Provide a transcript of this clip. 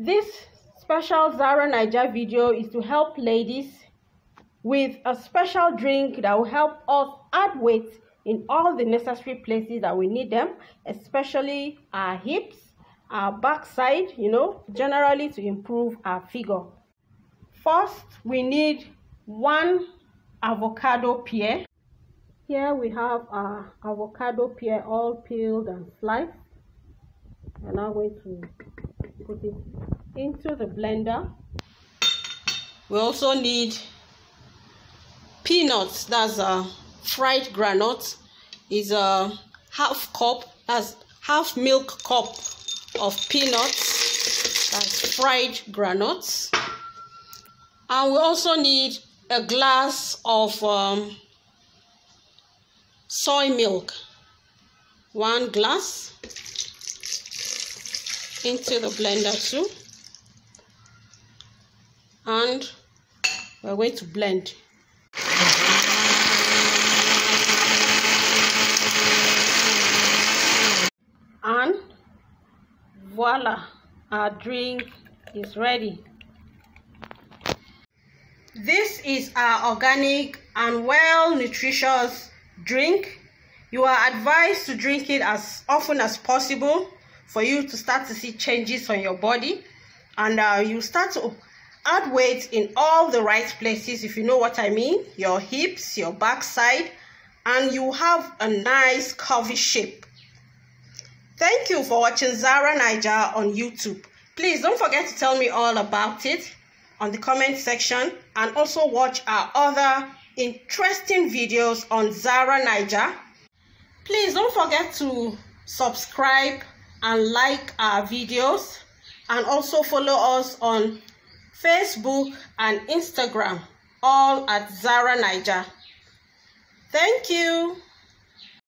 This special Zara Naija video is to help ladies with a special drink that will help us add weight in all the necessary places that we need them, especially our hips, our backside, generally to improve our figure. First, we need 1 avocado pear. Here we have our avocado pear all peeled and sliced. We're now going to put it into the blender. We also need peanuts, that's a fried groundnut, is a half cup, that's half milk cup of peanuts, that's fried groundnuts. And we also need a glass of soy milk, 1 glass, into the blender too, and we're going to blend. And voila, our drink is ready. This is our organic and well nutritious drink. You are advised to drink it as often as possible for you to start to see changes on your body, and you start to add weight in all the right places, if you know what I mean, your hips, your backside, and you have a nice curvy shape. Thank you for watching Zara Naija on YouTube. Please don't forget to tell me all about it on the comment section, and also watch our other interesting videos on Zara Naija. Please don't forget to subscribe and like our videos, and also follow us on Facebook and Instagram, all at Zara Naija. Thank you.